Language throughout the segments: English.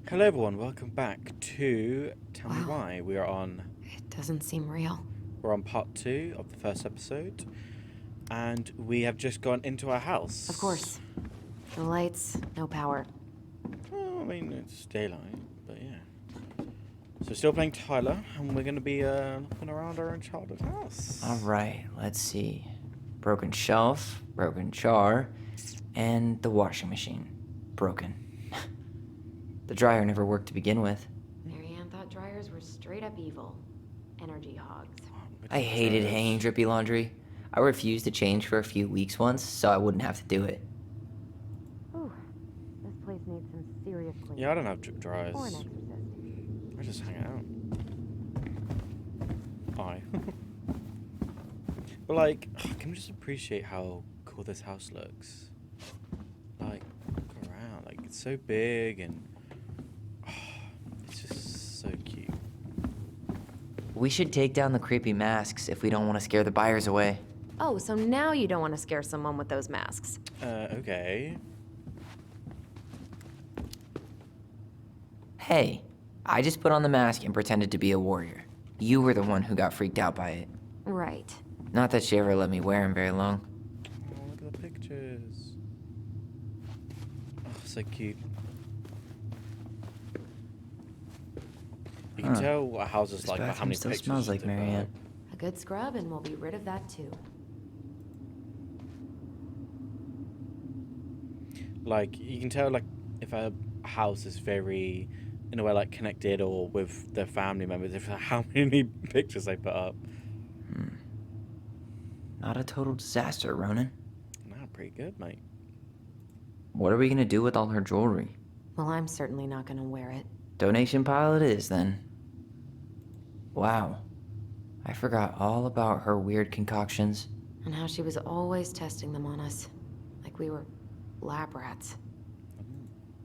Hello everyone, welcome back to Tell Me Wow. Why. It doesn't seem real. We're on part 2 of the first episode, and we have just gone into our house. Of course. No lights, no power. Well, I mean, it's daylight, but yeah. So still playing Tyler, and we're going to be looking around our Uncharted house. Alright, let's see. Broken shelf, broken jar, and the washing machine. Broken. The dryer never worked to begin with. Marianne thought dryers were straight up evil. Energy hogs. I hated hanging drippy laundry. I refused to change for a few weeks once, so I wouldn't have to do it. Ooh, this place needs some serious cleaning. Yeah, I don't have drip dryers. Or an exorcist. I just hang out. But like, can we just appreciate how cool this house looks? Like, look around, like it's so big and it's just so cute. We should take down the creepy masks if we don't want to scare the buyers away. Oh, so now you don't want to scare someone with those masks. Okay. Hey, I just put on the mask and pretended to be a warrior. You were the one who got freaked out by it. Right. Not that she ever let me wear him very long. Oh, look at the pictures. Oh, so cute. You can tell what a house is This like by how bathroom many still pictures. smells like they put Marianne. up. A good scrub and we'll be rid of that too. Like, you can tell, like, if a house is very, in a way, like, connected or with their family members, if how many pictures they put up. Not a total disaster, Ronan. No, pretty good, mate. What are we gonna do with all her jewelry? Well, I'm certainly not gonna wear it. Donation pile it is, then. Wow. I forgot all about her weird concoctions. And how she was always testing them on us. Like we were lab rats.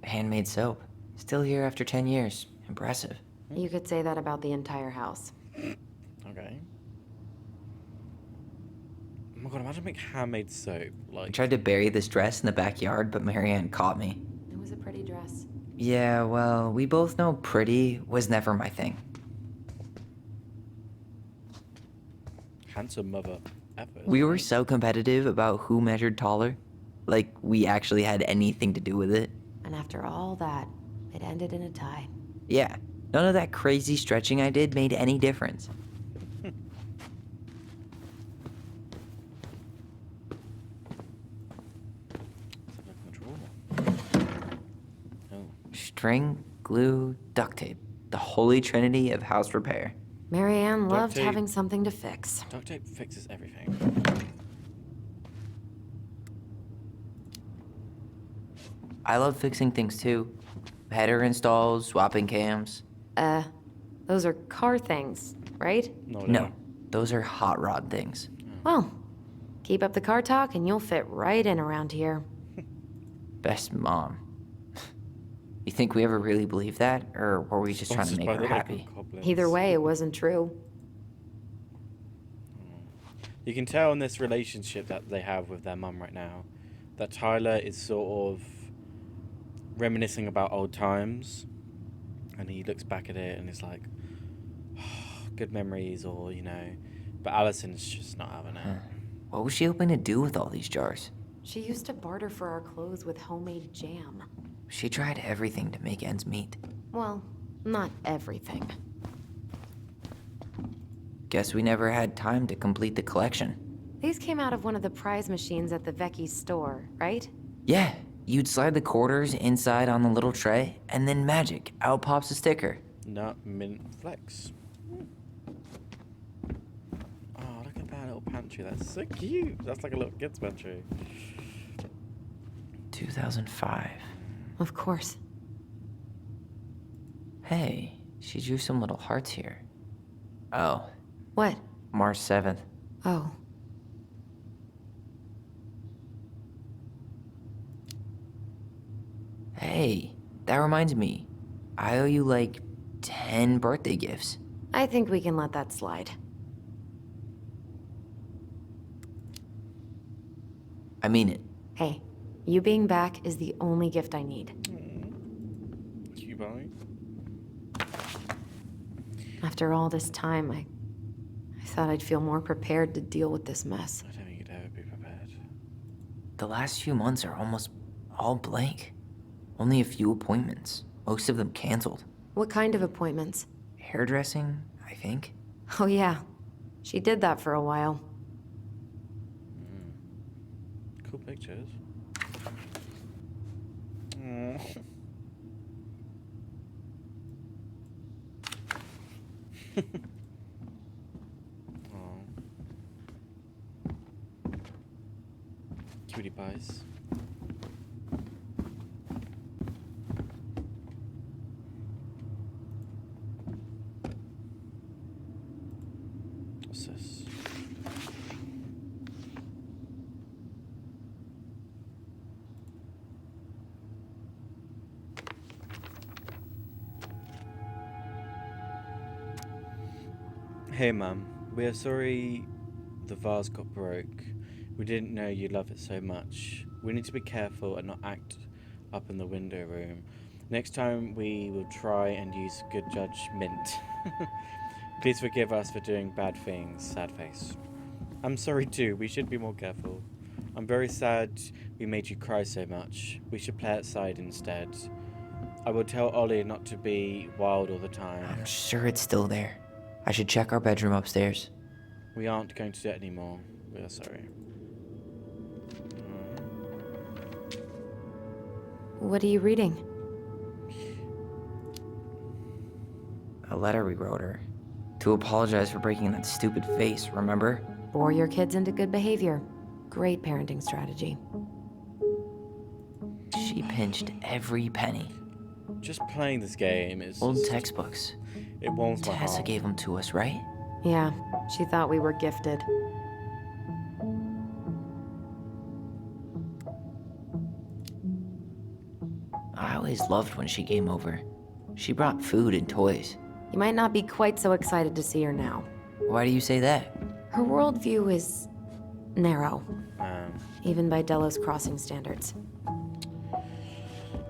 Handmade soap. Still here after 10 years. Impressive. You could say that about the entire house. Okay. Oh my god, imagine making handmade soap. I Like, tried to bury this dress in the backyard, but Marianne caught me. It was a pretty dress. Yeah, well, we both know pretty was never my thing. handsome mother ever. We were so competitive about who measured taller. Like, we actually had anything to do with it. And after all that, it ended in a tie. Yeah, none of that crazy stretching I did made any difference. Oh. String, glue, duct tape. The holy trinity of house repair. Marianne Duct loved tape. having something to fix. Duct tape fixes everything. I love fixing things too. Header installs, swapping cams. Those are car things, right? No, those are hot rod things. Well, keep up the car talk and you'll fit right in around here. Best mom. You think we ever really believed that? Or were we just trying to Sponsored make by her the local happy? goblins. Either way, it wasn't true. You can tell in this relationship that they have with their mum right now that Tyler is sort of reminiscing about old times, and he looks back at it and is like, oh, good memories, or you know, but Alison's just not having it. What was she hoping to do with all these jars? She used to barter for our clothes with homemade jam. She tried everything to make ends meet. Well, not everything. Guess we never had time to complete the collection. These came out of one of the prize machines at the Vecchi's store, right? Yeah, you'd slide the quarters inside on the little tray, and then magic, out pops a sticker. Nut mint flex. Oh, look at that little pantry. That's so cute. That's like a little kids pantry. 2005. Of course. Hey, she drew some little hearts here. Oh, What? March 7th. Oh. Hey, that reminds me. I owe you like 10 birthday gifts. I think we can let that slide. I mean it. Hey, you being back is the only gift I need. Cute boy. After all this time, I thought I'd feel more prepared to deal with this mess. I don't think you'd ever be prepared. The last few months are almost all blank. Only a few appointments, most of them canceled. What kind of appointments? Hairdressing, I think. Oh yeah, she did that for a while. Cool pictures. Aw. Aw. Cutie pies. What's this? Hey Mum, we are sorry the vase got broke. We didn't know you love it so much. We need to be careful and not act up in the window room. Next time we will try and use good judgment. Please forgive us for doing bad things, sad face. I'm sorry too, we should be more careful. I'm very sad we made you cry so much. We should play outside instead. I will tell Ollie not to be wild all the time. I'm sure it's still there. I should check our bedroom upstairs. We aren't going to do it anymore. We are sorry. What are you reading? A letter we wrote her. To apologize for breaking that stupid face, remember? Bore your kids into good behavior. Great parenting strategy. She pinched every penny. Just playing this game is Old just, textbooks. it warms my Tessa heart. gave them to us, right? Yeah, she thought we were gifted. I always loved when she came over. She brought food and toys. You might not be quite so excited to see her now. Why do you say that? Her worldview is narrow, Um, even by Delos Crossing standards.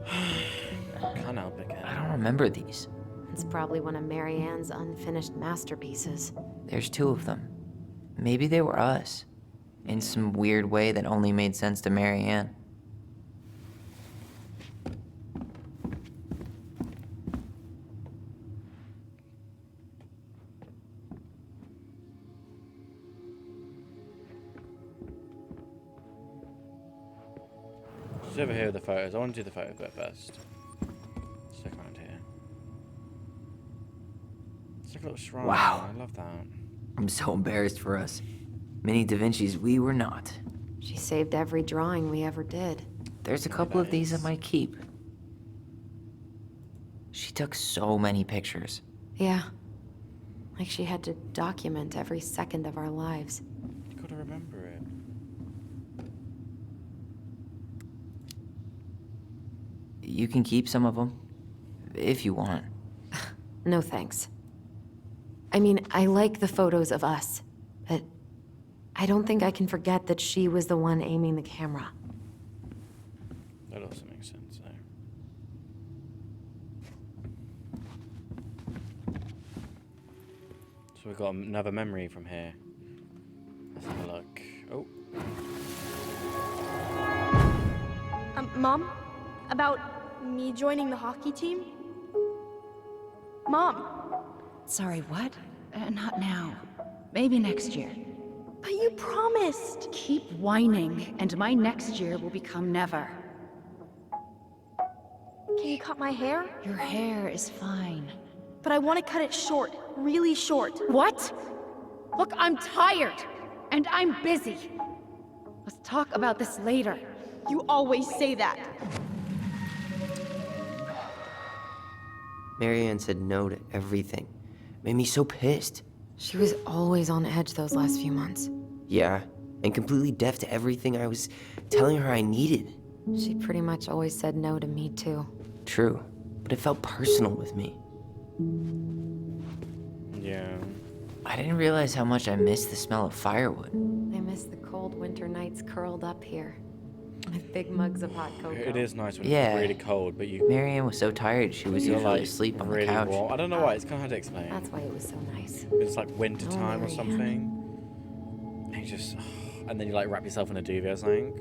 can't help it, I don't remember these. It's probably one of Marianne's unfinished masterpieces. There's two of them. Maybe they were us. In some weird way that only made sense to Marianne. Just over here with the photos. I want to do the photo bit first. Stick around here. It's like a little shrine. Wow. I love that. I'm so embarrassed for us. Mini Da Vinci's we were not. She saved every drawing we ever did. There's a couple of these I Nice. might keep. She took so many pictures. Yeah. Like she had to document every second of our lives. You gotta remember it. You can keep some of them, if you want. No thanks. I mean, I like the photos of us, but I don't think I can forget that she was the one aiming the camera. That also makes sense, though. So we've got another memory from here. Let's have a look. Oh, Mom? About me joining the hockey team? Mom, Sorry, what? Not now. Maybe next year. but you promised. Keep whining, and my next year will become never. Can you cut my hair? Your hair is fine. But I want to cut it short, really short. What? Look, I'm tired, and I'm busy. Let's talk about this later. You always say that. Marianne said no to everything. Made me so pissed. She was always on edge those last few months. Yeah, and completely deaf to everything I was telling her I needed. She pretty much always said no to me, too. True, but it felt personal with me. yeah. I didn't realize how much I missed the smell of firewood. I miss the cold cold winter nights curled up here with big mugs of hot cocoa. It is nice when Yeah. it's really cold, but you Marianne was so tired she was you're usually like asleep on the really couch. warm. I don't know why. It's kind of hard to explain. That's why it was so nice. It's like winter Oh, time or Marianne. something. And you just, and then you like wrap yourself in a duvet or something.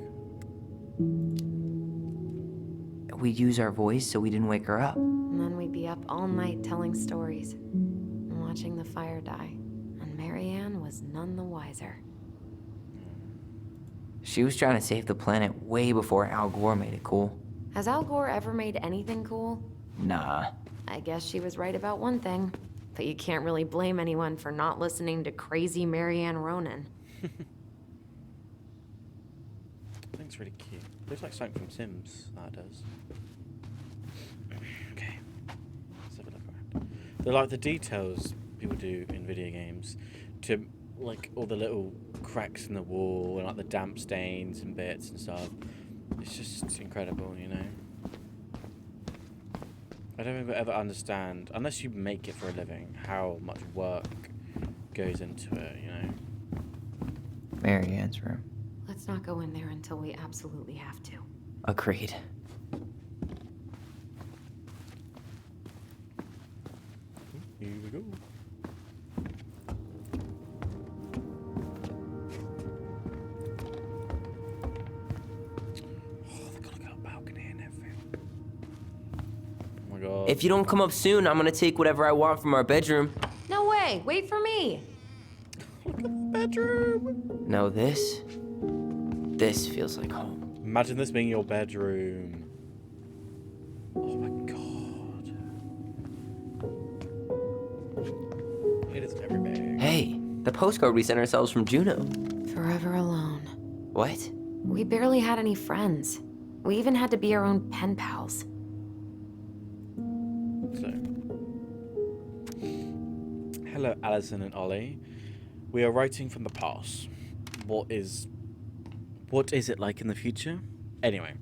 We'd use our voice so we didn't wake her up. And then we'd be up all night telling stories and watching the fire die. And Marianne was none the wiser. She was trying to save the planet way before Al Gore made it cool. Has Al Gore ever made anything cool? Nah. I guess she was right about one thing. But you can't really blame anyone for not listening to crazy Marianne Ronan. I think it's really cute. Looks like something from Sims, that does. Okay. Let's have a look around. They're like the details people do in video games to like all the little cracks in the wall and like the damp stains and bits and stuff. It's just incredible, you know? I don't ever understand, unless you make it for a living, how much work goes into it, you know? Marianne's room. Let's not go in there until we absolutely have to. Agreed. Here we go. Oh, they got a little balcony and everything. Oh my god. If you don't come up soon, I'm gonna take whatever I want from our bedroom. No way! Wait for me! Look at the bedroom. No, this feels like home. Imagine this being your bedroom. Oh my god. It is everything. Hey, the postcard we sent ourselves from Juno. Forever alone. What? We barely had any friends. We even had to be our own pen pals. So, hello, Alison and Ollie. We are writing from the past. What is it like in the future? Anyway,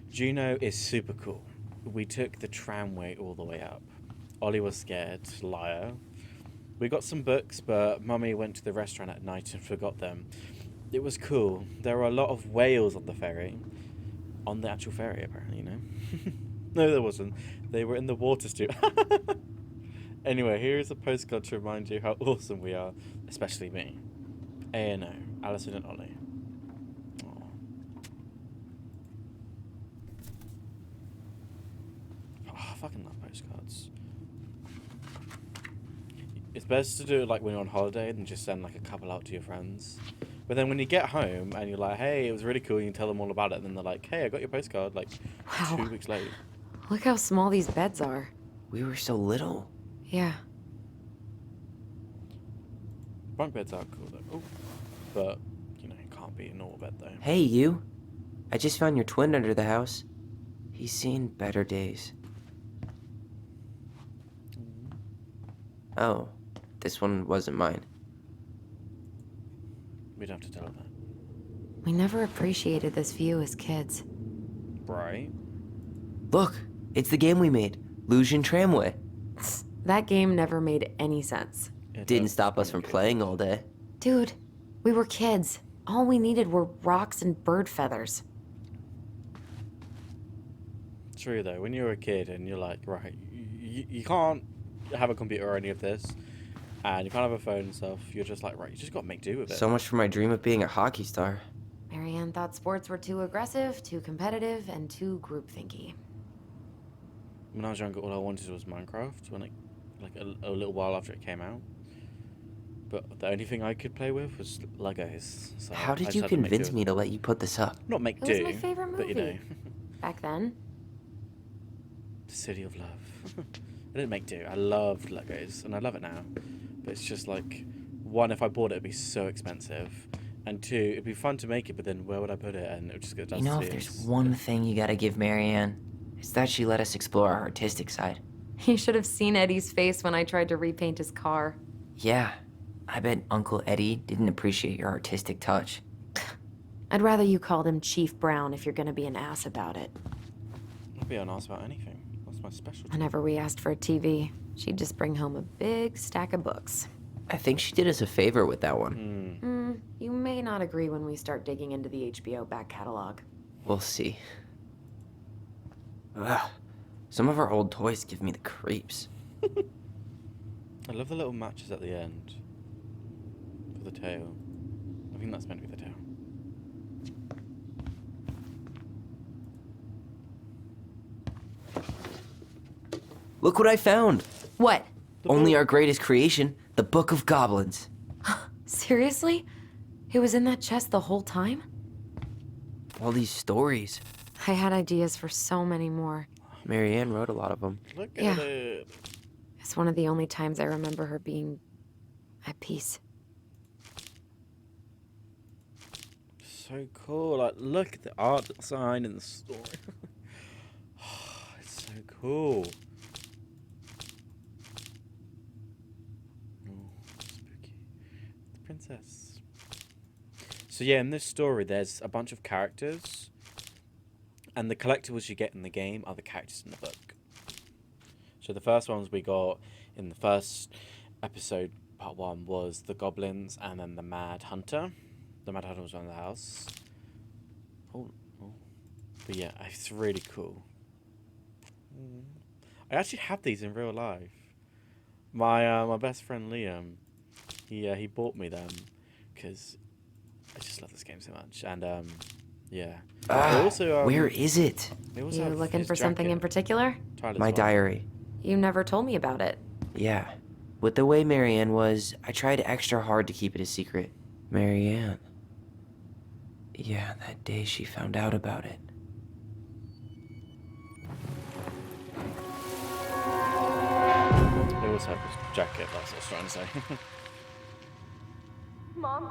Juno is super cool. We took the tramway all the way up. Ollie was scared, liar. We got some books, but Mummy went to the restaurant at night and forgot them. It was cool. There were a lot of whales on the ferry. On the actual ferry, apparently, you know? No, there wasn't. They were in the water stew. Anyway, here is a postcard to remind you how awesome we are, especially me. A&O, Alison and Ollie. Aw. Oh, I fucking love postcards. It's best to do it like when you're on holiday and just send like a couple out to your friends. But then when you get home and you're like, hey, it was really cool, you can tell them all about it, and then they're like, hey, I got your postcard like Wow. 2 weeks late. Look how small these beds are. We were so little. Yeah. Bunk beds are cool though. Oh. But, you know, it can't be a normal bed though. Hey, you. I just found your twin under the house. He's seen better days. Oh, this one wasn't mine. We'd have to tell her that. We never appreciated this view as kids. Right? Look, it's the game we made, Lusion Tramway. That game never made any sense. It Didn't does stop us seem from good. playing all day. Dude, we were kids. All we needed were rocks and bird feathers. True though, when you're a kid and you're like, right, you can't have a computer or any of this, and you can't have a phone and stuff, you're just like, right, you just got to make do with it. So much for my dream of being a hockey star. Marianne thought sports were too aggressive, too competitive, and too groupthinky. When I was younger, all I wanted was Minecraft, when a little while after it came out. But the only thing I could play with was Legos. So How I did just you had to make do convince with me it. to let you put this up? Not make It do, was my favorite but you know, movie. Back then. the City of Love. I didn't make do. I loved Legos, and I love it now. But it's just like, one, if I bought it, it'd be so expensive. And two, it'd be fun to make it, but then where would I put it? And it would just go down You know, to if there's tears. one thing you gotta give Marianne, it's that she let us explore our artistic side. You should have seen Eddie's face when I tried to repaint his car. Yeah, I bet Uncle Eddie didn't appreciate your artistic touch. I'd rather you called him Chief Brown if you're gonna be an ass about it. I'd be an ass about anything. That's my specialty. Whenever we asked for a TV, she'd just bring home a big stack of books. I think she did us a favor with that one. you may not agree when we start digging into the HBO back catalog. We'll see. Ugh. Some of our old toys give me the creeps. I love the little matches at the end. For the tail. I think that's meant to be the tail. Look what I found. What? Only our greatest creation, the Book of Goblins. Seriously? It was in that chest the whole time? All these stories. I had ideas for so many more. Marianne wrote a lot of them. Look Yeah. at it. It's one of the only times I remember her being at peace. So cool. Like, look at the art design and the story. It's so cool. Oh, spooky. The princess. So yeah, in this story, there's a bunch of characters, and the collectibles you get in the game are the characters in the book. So the first ones we got in the first episode, part 1, was the goblins and then the Mad Hunter. The Mad Hunter was on the house. Oh. But yeah, it's really cool. I actually have these in real life. My best friend Liam, he bought me them because I just love this game so much. And yeah. They also, Where is it? they also You have looking his for something in jacket. particular? Tyler's My one. diary. You never told me about it. Yeah. With the way Marianne was, I tried extra hard to keep it a secret. Marianne. Yeah, that day she found out about it. They also have his jacket, that's what I was trying to say. Mom?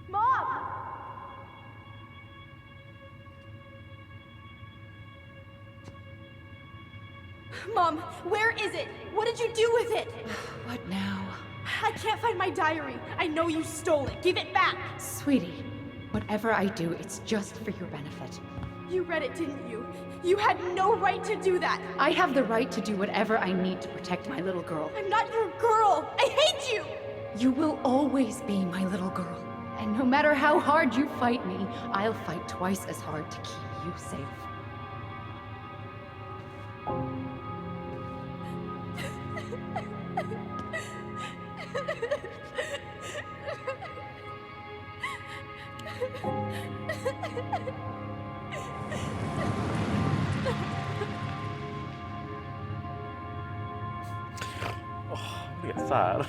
Mom! Mom, where is it? What did you do with it? What now? I can't find my diary. I know you stole it. Give it back. Sweetie, whatever I do, it's just for your benefit. You read it, didn't you? You had no right to do that. I have the right to do whatever I need to protect my little girl. I'm not your girl. I hate you. You will always be my little girl. And no matter how hard you fight me, I'll fight twice as hard to keep you safe. Oh, I'm gonna get sad.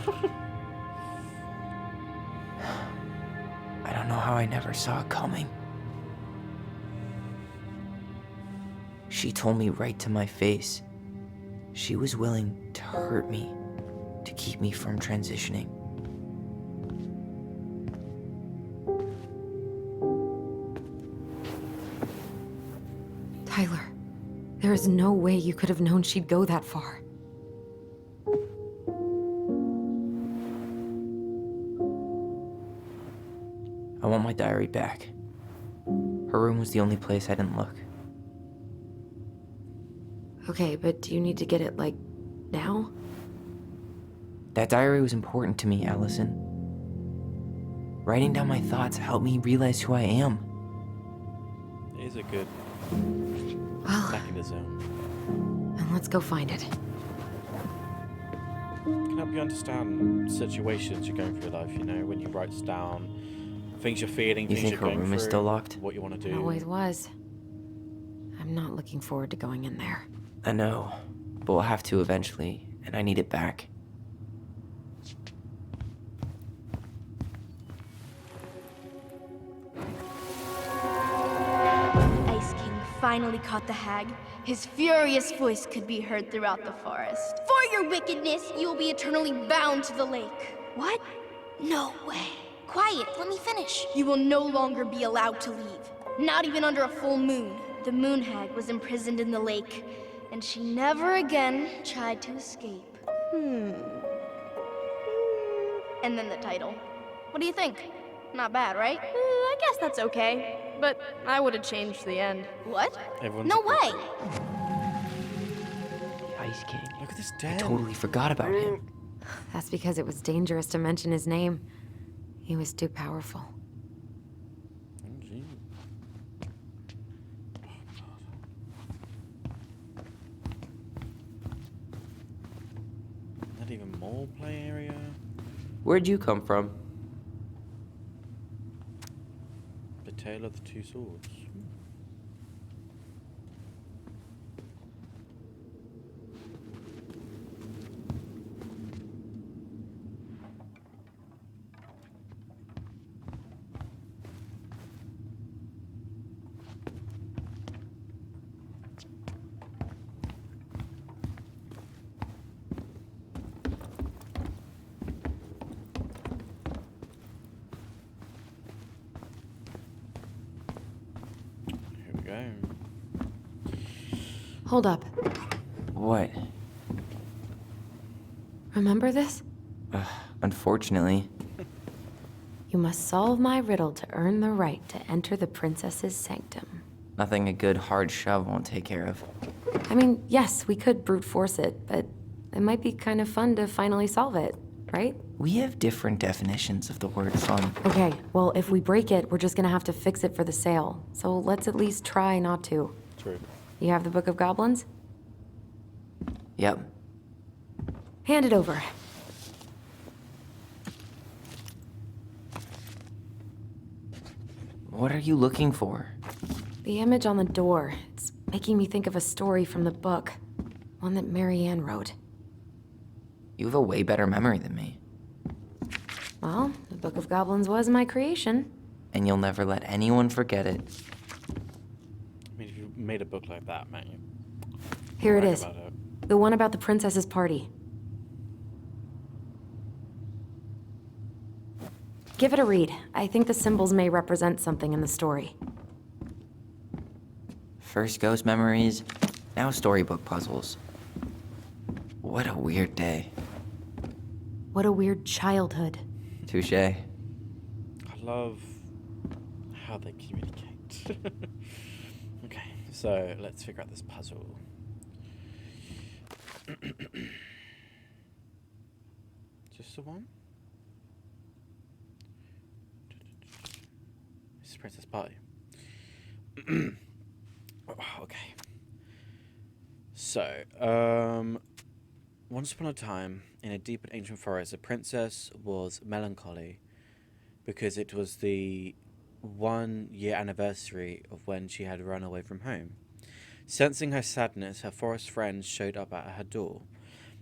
I don't know how I never saw it coming. She told me right to my face. She was willing to hurt me to keep me from transitioning. Tyler, there is no way you could have known she'd go that far. I want my diary back. Her room was the only place I didn't look. Okay, but do you need to get it, like, now? That diary was important to me, Allison. Writing down my thoughts helped me realize who I am. It is a good Well, mechanism. then let's go find it. It can help you understand situations you're going through life, you know, when you write down things you're feeling, You things think you're her going room through, is still locked? what you want to It do. always was. I'm not looking forward to going in there. I know, but we'll have to eventually, and I need it back. Ice King finally caught the hag. His furious voice could be heard throughout the forest. For your wickedness, you will be eternally bound to the lake. What? No way. Quiet, let me finish. You will no longer be allowed to leave. Not even under a full moon. The moon hag was imprisoned in the lake, and she never again tried to escape. And then the title. What do you think? Not bad, right? I guess that's okay. But I would have changed the end. What? Everyone's No a- way! The Ice King. Look at this I den. totally forgot about him. That's because it was dangerous to mention his name. He was too powerful. Oh, gee. Not even more play area. Where'd you come from? The Tale of the Two Swords. Here we go. Hold up. What? Remember this? Unfortunately. You must solve my riddle to earn the right to enter the princess's sanctum. Nothing a good hard shove won't take care of. I mean, yes, we could brute force it, but it might be kind of fun to finally solve it, right? We have different definitions of the word fun. Okay, well, if we break it, we're just gonna have to fix it for the sale. So let's at least try not to. True. You have the Book of Goblins? Yep. Hand it over. What are you looking for? The image on the door. It's making me think of a story from the book. One that Marianne wrote. You have a way better memory than me. Well, the Book of Goblins was my creation. And you'll never let anyone forget it. I mean, if you made a book like that, man, you Here it brag is. about it. The one about the princess's party. Give it a read. I think the symbols may represent something in the story. First ghost memories, now storybook puzzles. What a weird day. What a weird childhood. Touche. I love how they communicate. Okay, so let's figure out this puzzle. Just the one? This is Princess Party. Oh, okay. So, once upon a time, in a deep and ancient forest, a princess was melancholy because it was the 1-year anniversary of when she had run away from home. Sensing her sadness, her forest friends showed up at her door.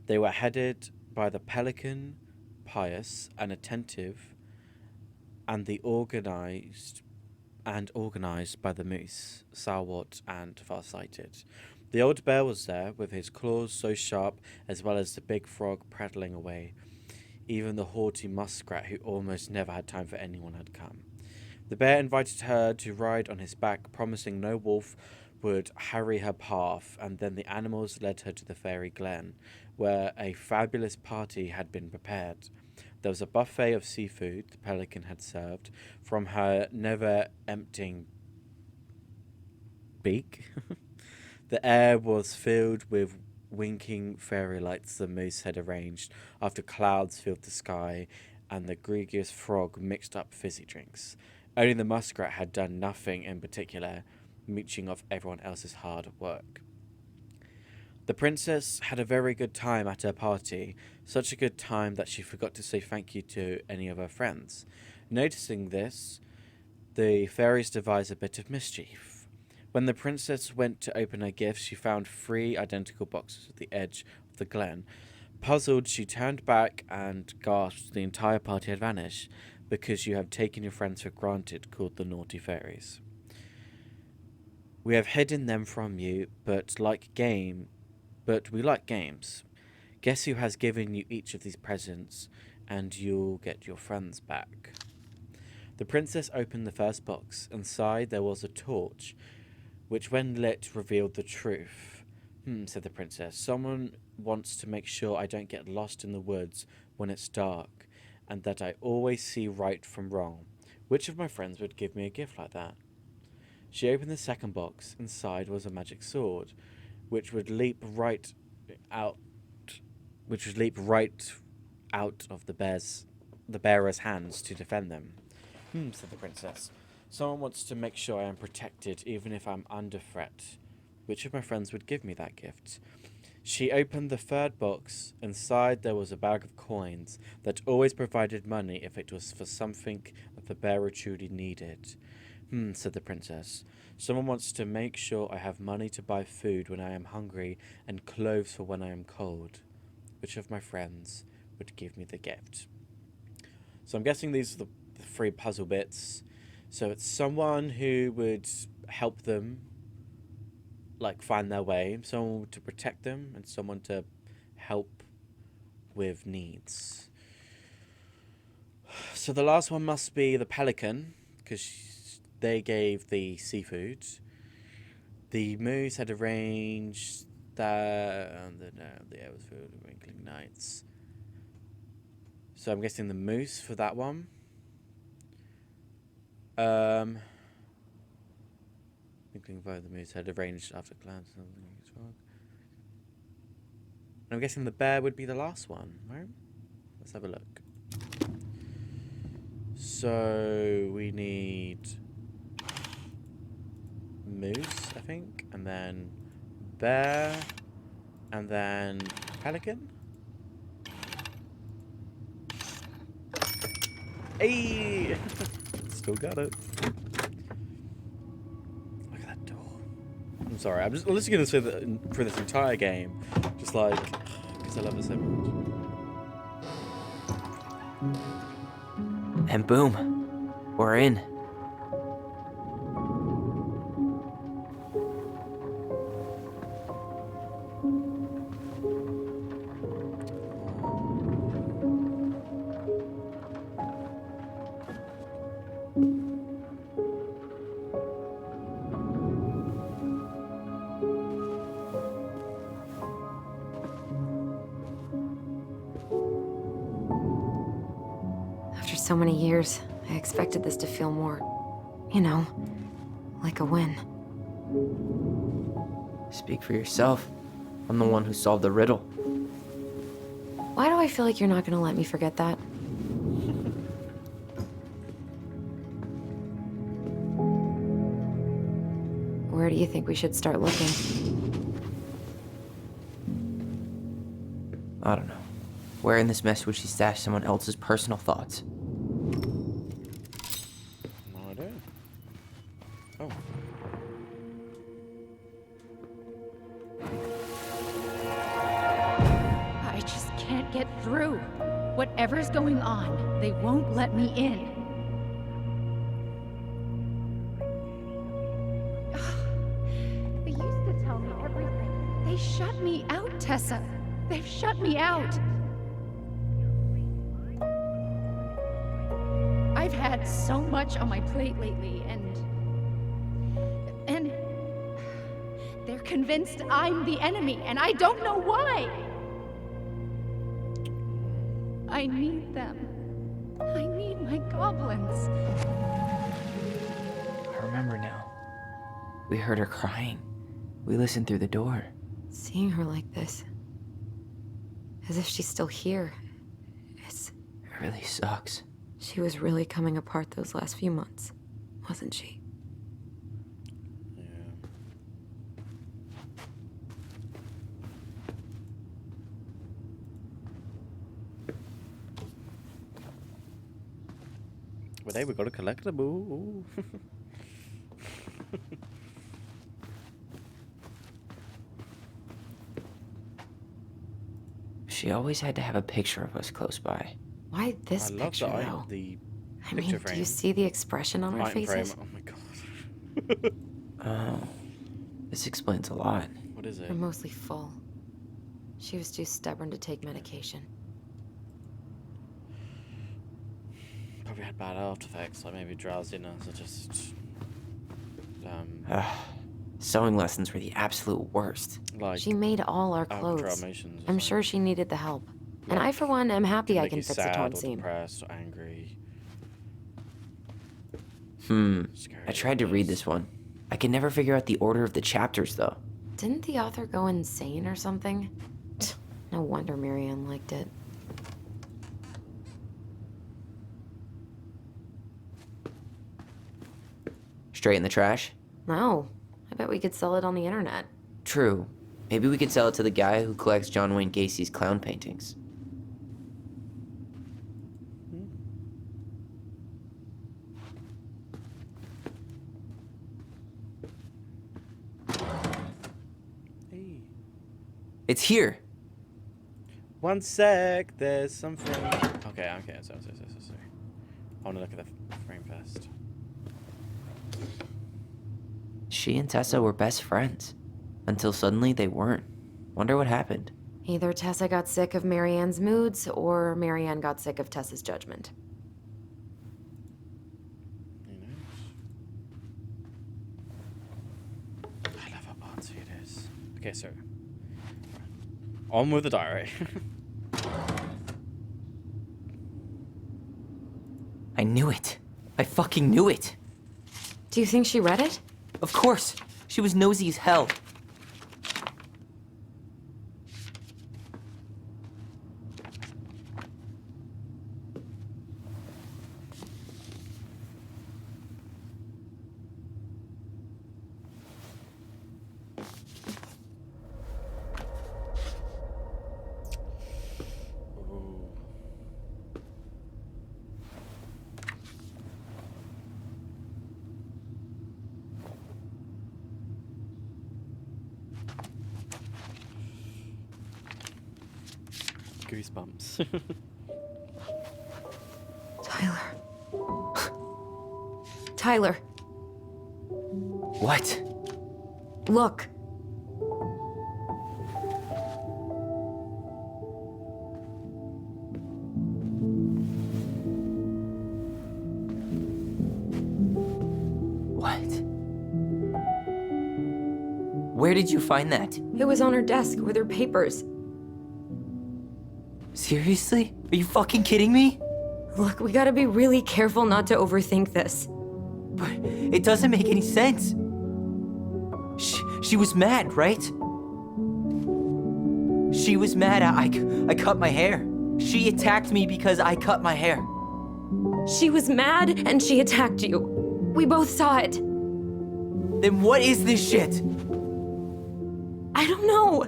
They were headed by the pelican, pious and attentive, and organized by the moose, Salwat and farsighted. The old bear was there, with his claws so sharp, as well as the big frog prattling away. Even the haughty muskrat, who almost never had time for anyone, had come. The bear invited her to ride on his back, promising no wolf would harry her path, and then the animals led her to the fairy glen, where a fabulous party had been prepared. There was a buffet of seafood the pelican had served from her never-emptying beak. The air was filled with winking fairy lights the moose had arranged after clouds filled the sky, and the gregarious frog mixed up fizzy drinks. Only the muskrat had done nothing in particular, mooching off everyone else's hard work. The princess had a very good time at her party, such a good time that she forgot to say thank you to any of her friends. Noticing this, the fairies devised a bit of mischief. When the princess went to open her gifts, she found 3 identical boxes at the edge of the glen. Puzzled, she turned back and gasped the entire party had vanished, because you have taken your friends for granted, called the naughty fairies. We have hidden them from you, but we like games. Guess who has given you each of these presents, and you'll get your friends back. The princess opened the first box. Inside there was a torch, which when lit revealed the truth. Said the princess. Someone wants to make sure I don't get lost in the woods when it's dark, and that I always see right from wrong. Which of my friends would give me a gift like that? She opened the second box. Inside was a magic sword, which would leap right out of the bearer's hands to defend them. Said the princess. Someone wants to make sure I am protected, even if I'm under threat. Which of my friends would give me that gift? She opened the third box. Inside there was a bag of coins that always provided money if it was for something that the bearer truly needed. Said the princess. Someone wants to make sure I have money to buy food when I am hungry and clothes for when I am cold. Which of my friends would give me the gift? So I'm guessing these are the 3 puzzle bits. So it's someone who would help them, like, find their way, someone to protect them, and someone to help with needs. So the last one must be the pelican, because they gave the seafood. The moose had arranged that the air was filled with twinkling nights. So I'm guessing the moose for that one. Thinking about the moose had arranged after clouds. I'm guessing the bear would be the last one, right? Let's have a look. So we need moose, I think, and then bear, and then pelican. Hey! Still got it. Look at that door. I'm sorry, I'm just listening to this for this entire game. Just like, because I love it so much. And boom, we're in. After so many years, I expected this to feel more, you know, like a win. Speak for yourself. I'm the one who solved the riddle. Why do I feel like you're not gonna let me forget that? Where do you think we should start looking? I don't know. Where in this mess would she stash someone else's personal thoughts? No idea. Oh. I just can't get through. Whatever's going on, they won't let me in. They used to tell me everything. They shut me out, Tessa. They've shut me out. I've had so much on my plate lately, and they're convinced I'm the enemy, and I don't know why. I need them. I need my goblins. I remember now. We heard her crying. We listened through the door. Seeing her like this, as if she's still here, It really sucks. she was really coming apart those last few months, wasn't she? Yeah. Well, hey, we got a collectible. Ooh. She always had to have a picture of us close by. Why this I love picture, the though? the I picture mean, frame. do you see the expression on our Item frame. faces? Oh my god. Oh, this explains a lot. What is it? They're mostly full. She was too stubborn to take medication. Probably had bad after effects, like maybe drowsiness or just Sewing lessons were the absolute worst. like She made all our out-of-control clothes. emotions or I'm something. sure she needed the help. And I, Like, for one, am happy I make can you fix a sad torn or seam. depressed or angry. Scary I tried to read images. this one. I can never figure out the order of the chapters, though. Didn't the author go insane or something? No wonder Marianne liked it. straight in the trash? No. I bet we could sell it on the internet. True. Maybe we could sell it to the guy who collects John Wayne Gacy's clown paintings. Hey. It's here. One sec, there's something. Okay, sorry. I want to look at the frame first. She and Tessa were best friends. Until suddenly they weren't. Wonder what happened. Either Tessa got sick of Marianne's moods, or Marianne got sick of Tessa's judgment. Who knows? I love how bouncy it is. Okay, so. On with the diary. I knew it. I fucking knew it. Do you think she read it? Of course. She was nosy as hell. Ooh. Goosebumps. Tyler. Tyler, What? look. What? Where did you find that? It was on her desk with her papers. Seriously? Are you fucking kidding me? Look, we gotta be really careful not to overthink this. But it doesn't make any sense. She was mad, right? She was mad I cut my hair. She attacked me because I cut my hair. She was mad and she attacked you. We both saw it. Then what is this shit? I don't know.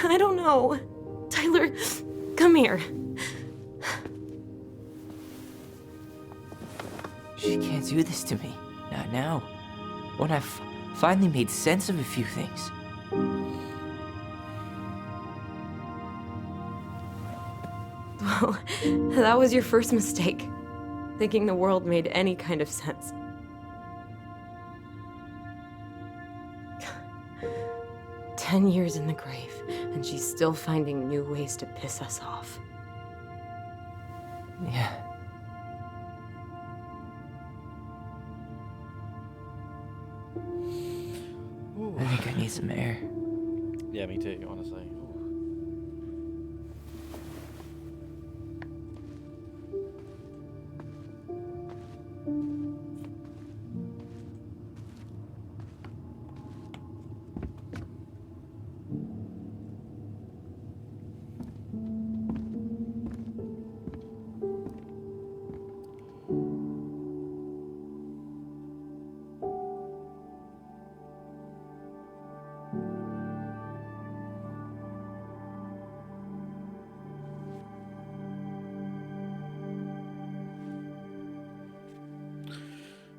I don't know. Tyler, come here. She can't do this to me. Not now. When I've finally made sense of a few things. Well, that was your first mistake. Thinking the world made any kind of sense. "10 years in the grave, and she's still finding new ways to piss us off." Yeah. I think I need some air. Yeah, me too, honestly.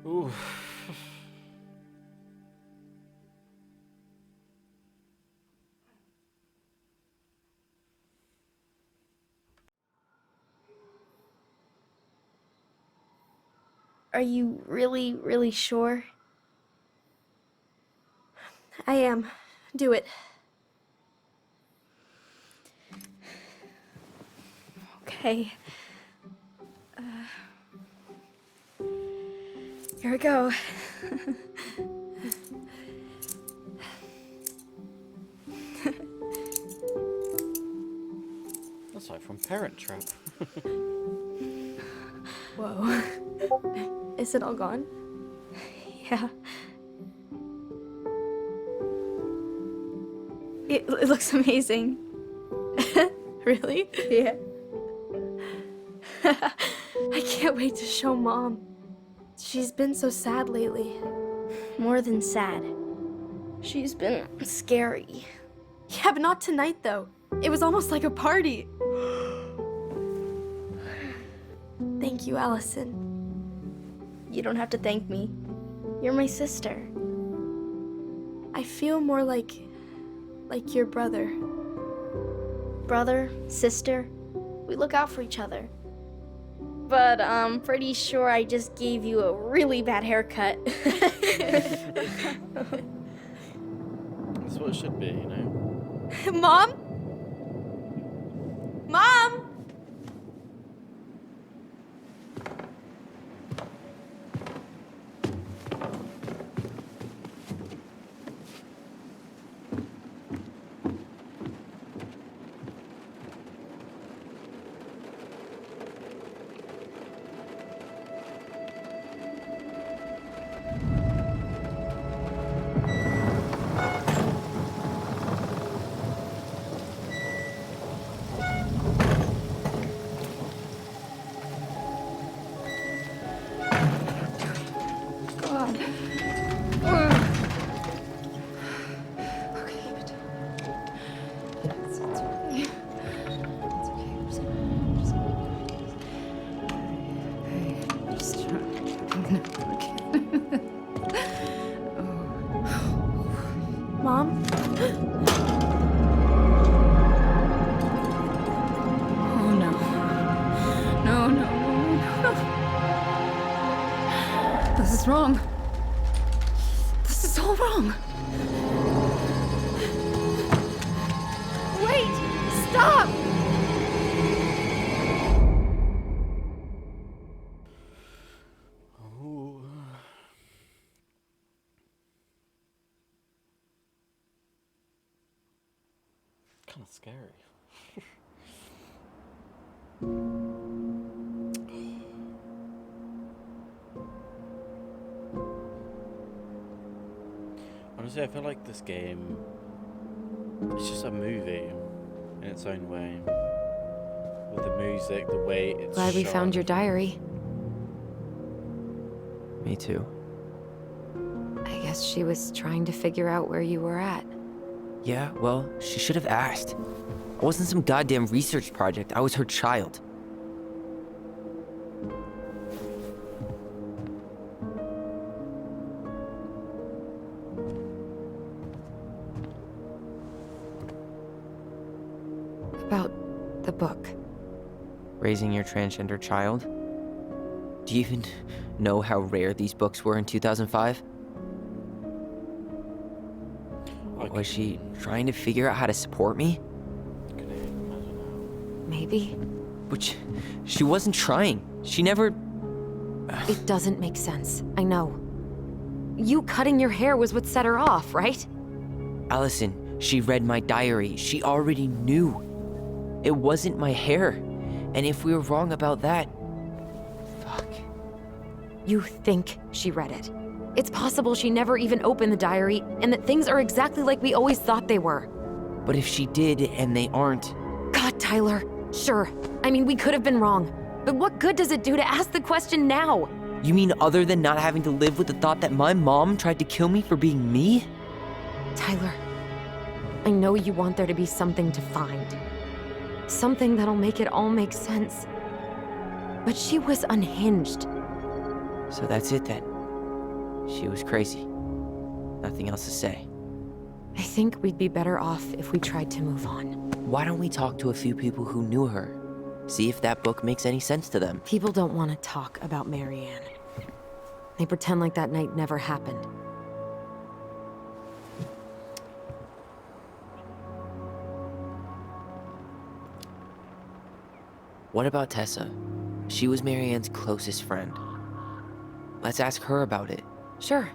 Ooh. Ooh. Are you really, really sure? I am. Do it. Okay. Here we go. That's like from Parent Trap. Whoa. Is it all gone? Yeah. It looks amazing. Really? Yeah. I can't wait to show Mom. She's been so sad lately. more than sad. She's been scary. Yeah, but not tonight, though. It was almost like a party. Thank you, Allison. You don't have to thank me. You're my sister. I feel more like your brother. Brother, sister, we look out for each other. But I'm pretty sure I just gave you a really bad haircut. That's what it should be, you know? Mom? Mom! Mom? Oh no. No, no, no, no. This is wrong. This is all wrong. Wait! Stop! Oh. Kind of scary. Honestly, I feel like this game is just a movie in its own way. With the music, the way it's Glad we shot. found your diary. Me too. I guess she was trying to figure out where you were at. Yeah, well, she should have asked. I wasn't some goddamn research project. I was her child. About the book. Raising your transgender child? Do you even know how rare these books were in 2005? Was she trying to figure out how to support me? Couldn't even imagine Maybe. Which, she wasn't trying. She never... It doesn't make sense. I know. You cutting your hair was what set her off, right? Allison, she read my diary. She already knew. It wasn't my hair. And if we were wrong about that... Fuck. You think she read it. It's possible she never even opened the diary, and that things are exactly like we always thought they were. But if she did, and they aren't... God, Tyler. Sure. I mean, we could have been wrong. But what good does it do to ask the question now? You mean other than not having to live with the thought that my mom tried to kill me for being me? Tyler, I know you want there to be something to find. Something that'll make it all make sense. But she was unhinged. So that's it then. She was crazy. Nothing else to say. I think we'd be better off if we tried to move on. Why don't we talk to a few people who knew her? See if that book makes any sense to them. People don't want to talk about Marianne. They pretend like that night never happened. What about Tessa? She was Marianne's closest friend. Let's ask her about it. Sure.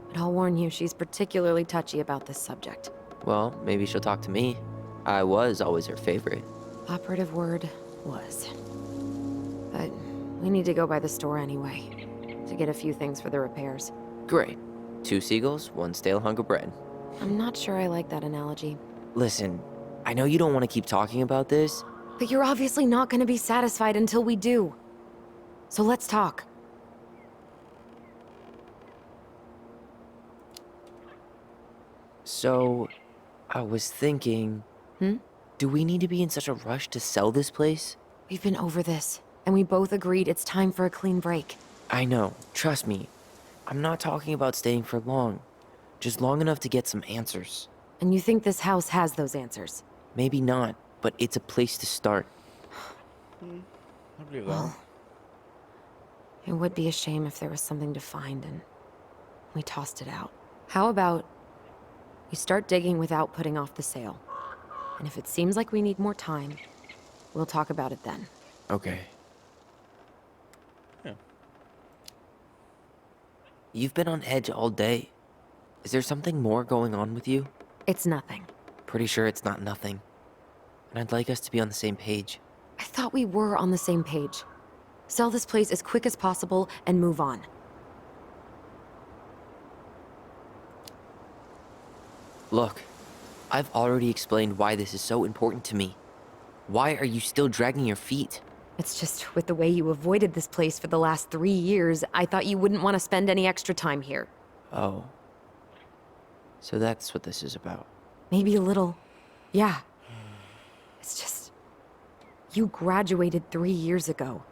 But I'll warn you, she's particularly touchy about this subject. Well, maybe she'll talk to me. I was always her favorite. Operative word was. But we need to go by the store anyway, to get a few things for the repairs. Great. 2 seagulls, 1 stale hunk of bread. I'm not sure I like that analogy. Listen, I know you don't want to keep talking about this. But you're obviously not going to be satisfied until we do. So let's talk. So, I was thinking... Hmm? Do we need to be in such a rush to sell this place? We've been over this, and we both agreed it's time for a clean break. I know, trust me. I'm not talking about staying for long. Just long enough to get some answers. And you think this house has those answers? Maybe not, but it's a place to start. I believe that. Well, it would be a shame if there was something to find and we tossed it out. How about we start digging without putting off the sale? And if it seems like we need more time, we'll talk about it then. Okay. Yeah. You've been on edge all day. Is there something more going on with you? It's nothing. Pretty sure it's not nothing. And I'd like us to be on the same page. I thought we were on the same page. Sell this place as quick as possible and move on. Look, I've already explained why this is so important to me. Why are you still dragging your feet? It's just with the way you avoided this place for the last 3 years, I thought you wouldn't want to spend any extra time here. Oh. So that's what this is about. Maybe a little. Yeah. It's just... You graduated 3 years ago.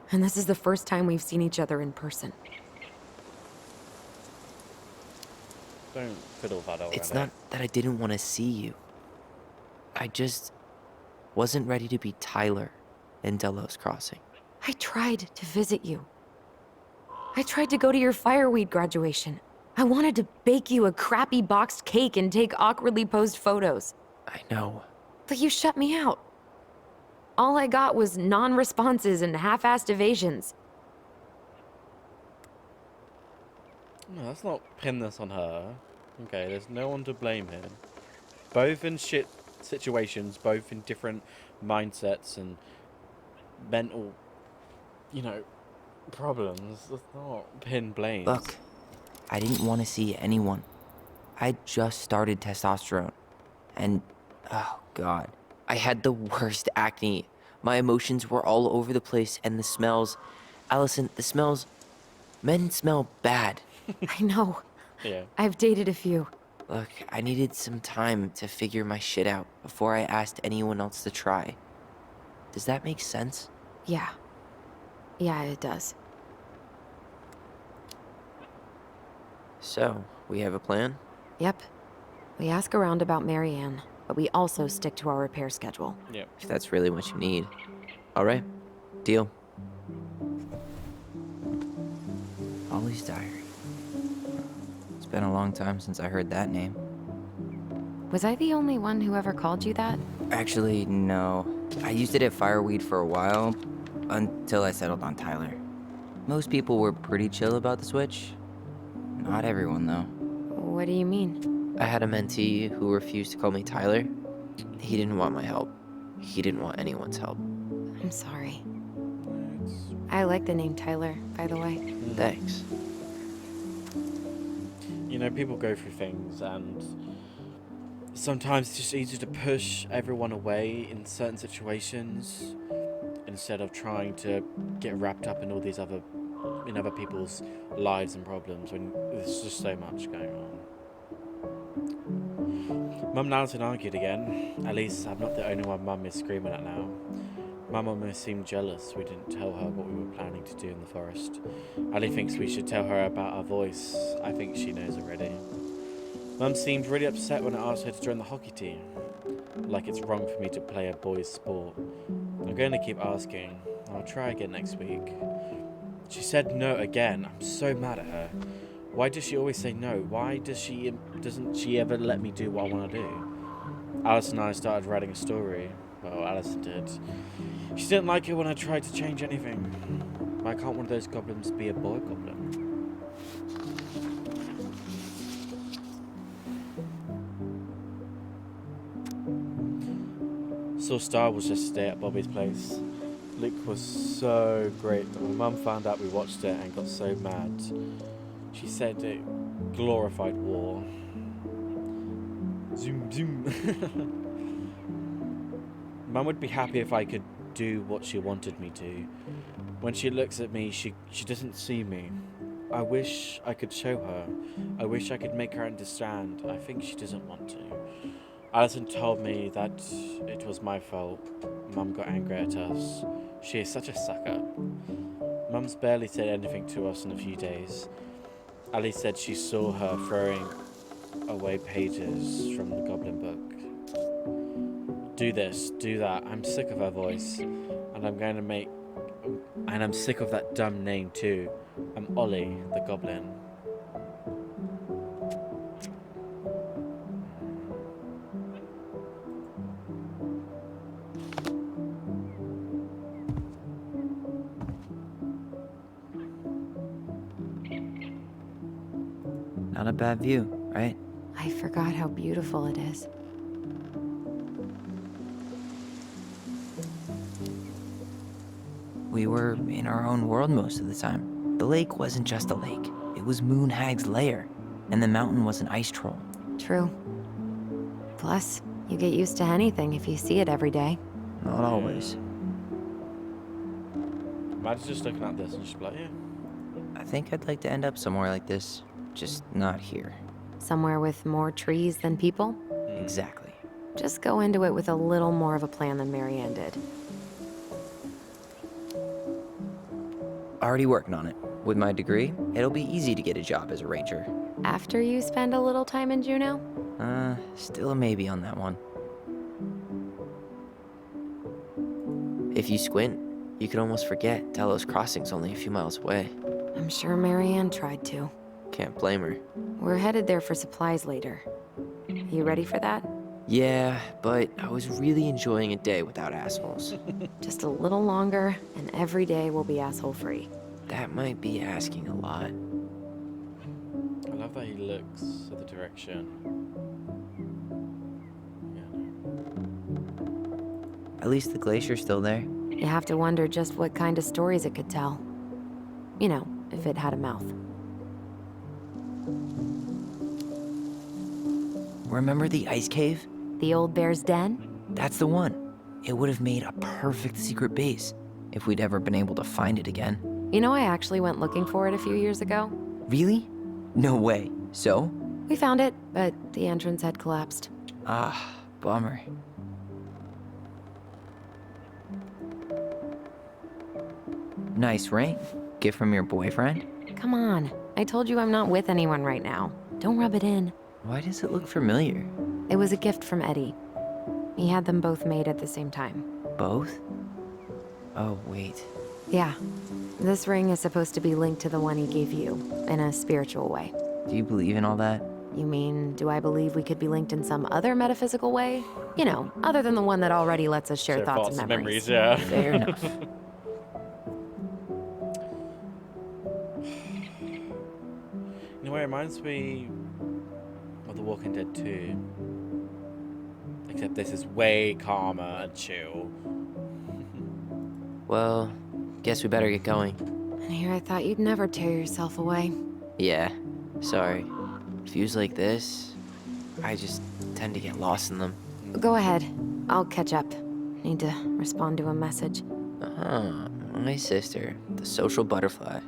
And this is the first time we've seen each other in person. Don't fiddle that already. It's not that I didn't want to see you. I just wasn't ready to be Tyler in Delos Crossing. I tried to visit you. I tried to go to your fireweed graduation. I wanted to bake you a crappy boxed cake and take awkwardly posed photos. I know. But you shut me out. All I got was non-responses and half-assed evasions. No, let's not pin this on her. Okay, there's no one to blame here. Both in shit situations, both in different mindsets and mental, problems. Let's not pin blame. Look, I didn't want to see anyone. I just started testosterone. And, oh god, I had the worst acne. My emotions were all over the place, and the smells... Allison, the smells... Men smell bad. I know. Yeah. I've dated a few. Look, I needed some time to figure my shit out before I asked anyone else to try. Does that make sense? Yeah. Yeah, it does. So, we have a plan? Yep. We ask around about Marianne, but we also stick to our repair schedule. Yeah. If that's really what you need. Alright, deal. Ollie's Diary. It's been a long time since I heard that name. Was I the only one who ever called you that? Actually, no. I used it at Fireweed for a while, until I settled on Tyler. Most people were pretty chill about the switch. Not everyone, though. What do you mean? I had a mentee who refused to call me Tyler. He didn't want my help. He didn't want anyone's help. I'm sorry. I like the name Tyler, by the way. Thanks. People go through things, and sometimes it's just easier to push everyone away in certain situations instead of trying to get wrapped up in all these other people's lives and problems when there's just so much going on. Mum and Alison argued again. At least I'm not the only one Mum is screaming at now. Mum almost seemed jealous we didn't tell her what we were planning to do in the forest. Ali thinks we should tell her about our voice. I think she knows already. Mum seemed really upset when I asked her to join the hockey team. Like it's wrong for me to play a boys' sport. I'm going to keep asking. I'll try again next week. She said no again. I'm so mad at her. Why does she always say no? Why doesn't she ever let me do what I want to do? Alice and I started writing a story. Well, Alison did. She didn't like it when I tried to change anything. Why can't one of those goblins be a boy goblin? Saw Star was just a day at Bobby's place. Luke was so great, but when Mum found out we watched it and got so mad, she said it glorified war. Zoom, zoom. Mum would be happy if I could do what she wanted me to. When she looks at me, she doesn't see me. I wish I could show her. I wish I could make her understand. I think she doesn't want to. Alison told me that it was my fault. Mum got angry at us. She is such a sucker. Mum's barely said anything to us in a few days. Ali said she saw her throwing away pages from the Goblin book. Do this, do that. I'm sick of her voice. And I'm sick of that dumb name too. I'm Ollie, the Goblin. Not a bad view, right? I forgot how beautiful it is. We were in our own world most of the time. The lake wasn't just a lake. It was Moonhag's lair, and the mountain was an ice troll. True. Plus, you get used to anything if you see it every day. Not always. Imagine just looking at this and just be like, yeah. I think I'd like to end up somewhere like this, just not here. Somewhere with more trees than people? Exactly. Just go into it with a little more of a plan than Marianne did. Already working on it. With my degree, it'll be easy to get a job as a ranger. After you spend a little time in Juneau? Still a maybe on that one. If you squint, you could almost forget Talos Crossing's only a few miles away. I'm sure Marianne tried to. Can't blame her. We're headed there for supplies later. You ready for that? Yeah, but I was really enjoying a day without assholes. Just a little longer, and every day will be asshole-free. That might be asking a lot. I love that he looks at the direction. Yeah. At least the glacier's still there. You have to wonder just what kind of stories it could tell. You know, if it had a mouth. Remember the ice cave? The old bear's den? That's the one. It would have made a perfect secret base if we'd ever been able to find it again. You know, I actually went looking for it a few years ago. Really? No way. So? We found it, but the entrance had collapsed. Ah, bummer. Nice ring. Gift from your boyfriend? Come on. I told you I'm not with anyone right now. Don't rub it in. Why does it look familiar? It was a gift from Eddie. He had them both made at the same time. Both? Oh, wait. Yeah. This ring is supposed to be linked to the one he gave you, in a spiritual way. Do you believe in all that? You mean, do I believe we could be linked in some other metaphysical way? You know, other than the one that already lets us share thoughts and memories. Yeah. Fair enough. You know, it reminds me of The Walking Dead 2. Except this is way calmer and chill. Well, guess we better get going. And here I thought you'd never tear yourself away. Yeah, sorry. Views like this, I just tend to get lost in them. Go ahead. I'll catch up. Need to respond to a message. My sister, the social butterfly.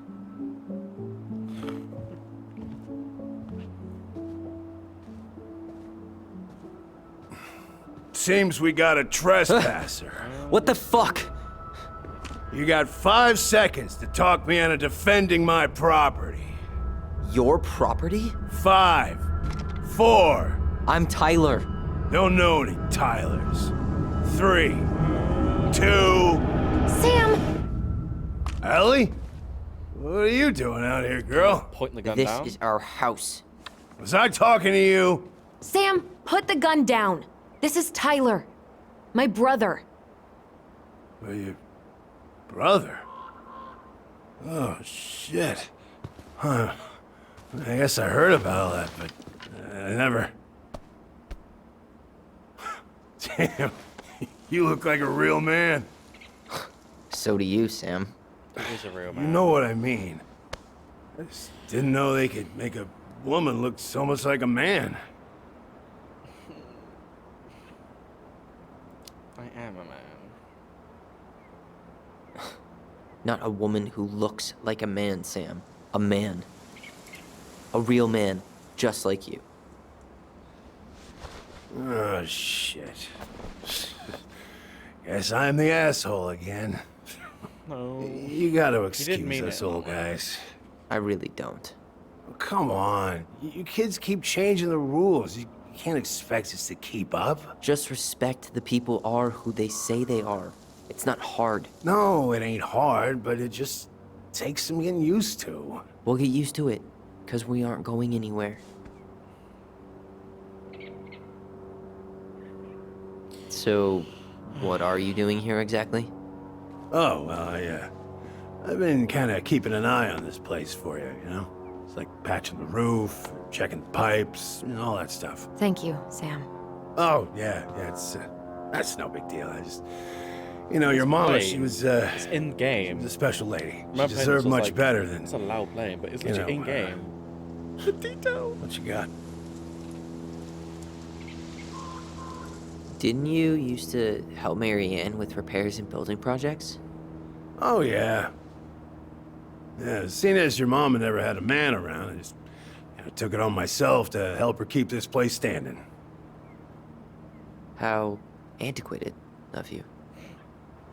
Seems we got a trespasser. What the fuck? You got 5 seconds to talk me into defending my property. Your property? 5, 4. I'm Tyler. Don't know any Tylers. 3, 2. Sam! Ellie? What are you doing out here, girl? Pointing the gun This down. is our house. Was I talking to you? Sam, put the gun down. This is Tyler. My brother. Well, your brother? Oh, shit. Huh. I guess I heard about all that, but I never... Damn, you look like a real man. So do you, Sam. It is a real You man. know what I mean. I just didn't know they could make a woman look so much like a man. I am a man. Not a woman who looks like a man, Sam. A man. A real man, just like you. Oh, shit. Guess I'm the asshole again. No. You gotta didn't excuse mean us it. old guys. I really don't. Come on. You kids keep changing the rules. You can't expect us to keep up. Just respect the people are who they say they are. It's not hard. No, it ain't hard, but it just takes some getting used to. We'll get used to it, because we aren't going anywhere. So, what are you doing here exactly? Oh, well, I've been kind of keeping an eye on this place for you, you know? It's like patching the roof, checking the pipes, and all that stuff. Thank you, Sam. Oh, yeah, that's no big deal. I just, you know, your mama, she was, It's in she game. was a special lady. She My parents deserved was much like, better than It's a loud playing, but it's you legit know, in game. The detail. what you got. Didn't you used to help Mary Ann with repairs and building projects? Oh, yeah. Yeah, seeing as your mama never had a man around, I just took it on myself to help her keep this place standing. How antiquated of you.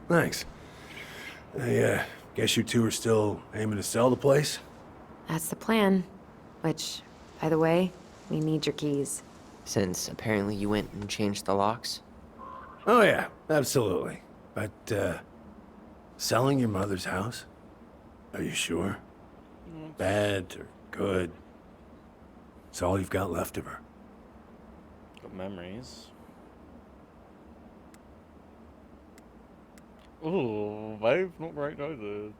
Thanks. I guess you two are still aiming to sell the place? That's the plan. Which, by the way, we need your keys. Since apparently you went and changed the locks? Oh, yeah, absolutely. But, selling your mother's house? Are you sure? Bad or good? It's all you've got left of her. Got memories. Ooh, babe, not great noises.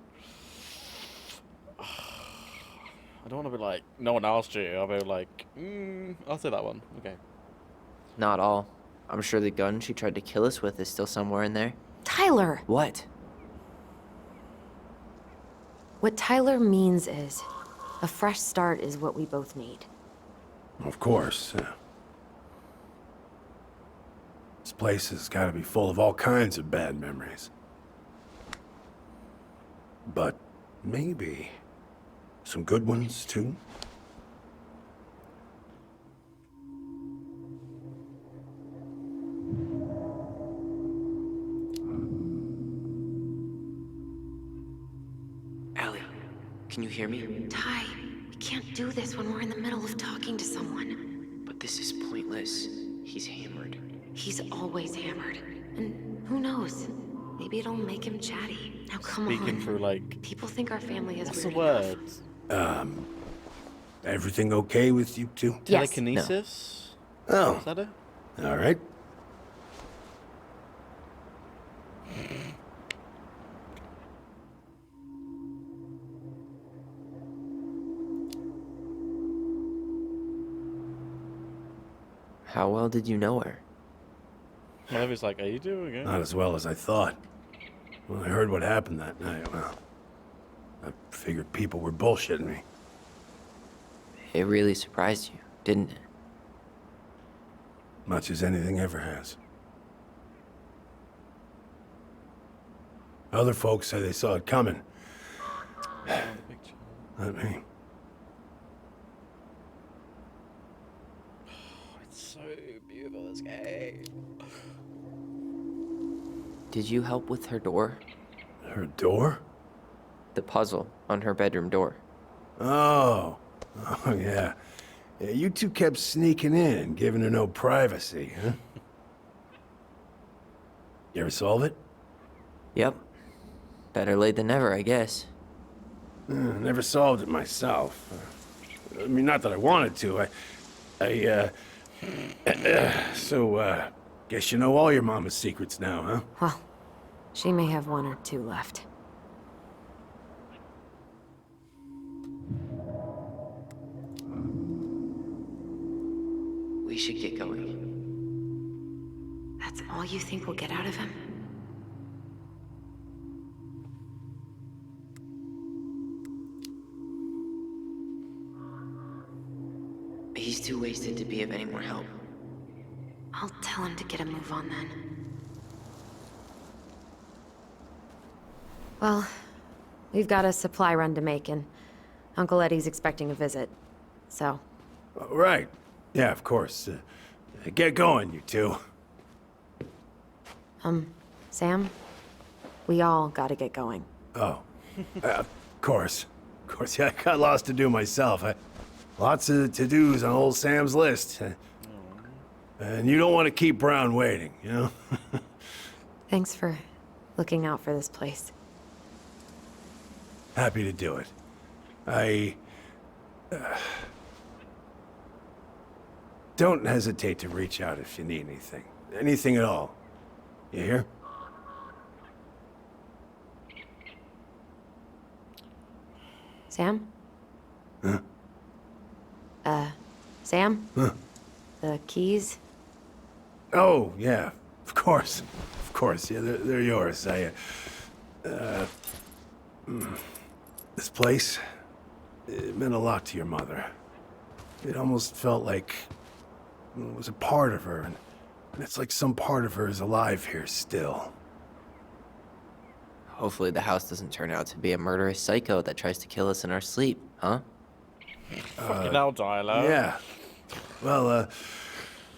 I don't want to be like, no one asked you. I'll be like, I'll say that one. Okay. Not all. I'm sure the gun she tried to kill us with is still somewhere in there. Tyler! What? What Tyler means is, a fresh start is what we both need. Of course. This place has got to be full of all kinds of bad memories. But maybe some good ones, too? Allie, can you hear me? Ty, we can't do this when we're in the middle of talking to someone. But this is pointless. He's hammered. He's always hammered. And who knows? Maybe it'll make him chatty. Now come Speaking on. through like, People think our family is what's the weird enough. word? Everything okay with you two? Yes. Telekinesis? Oh, Is that it? all right. How well did you know her? My love is like, are you doing it? Not as well as I thought. When I heard what happened that night, well, I figured people were bullshitting me. It really surprised you, didn't it? Much as anything ever has. Other folks say they saw it coming. Oh, the picture. Not me. It's so beautiful, this game. Did you help with her door? Her door? The puzzle on her bedroom door. Oh. Oh, yeah. Yeah, you two kept sneaking in, giving her no privacy, huh? You ever solve it? Yep. Better late than never, I guess. Never solved it myself. I mean, not that I wanted to. So, guess you know all your mama's secrets now, huh? Well, she may have one or two left. We should get going. That's all you think we'll get out of him? He's too wasted to be of any more help. I'll tell him to get a move on then. Well, we've got a supply run to make, and Uncle Eddie's expecting a visit. So, Right. Yeah, of course. Get going, you two. Sam? We all gotta get going. Oh. Of course. Of course, yeah, I got lots to do myself. Lots of to-dos on old Sam's list. And you don't want to keep Brown waiting, you know? Thanks for looking out for this place. Happy to do it. I... don't hesitate to reach out if you need anything. Anything at all. You hear? Sam? Huh? Sam? Huh? The keys? Oh, yeah. Of course. Of course. Yeah, they're yours. This place, it meant a lot to your mother. It almost felt like it was a part of her, and it's like some part of her is alive here still. Hopefully the house doesn't turn out to be a murderous psycho that tries to kill us in our sleep, huh? Fucking hell, Tyler. Yeah. Well,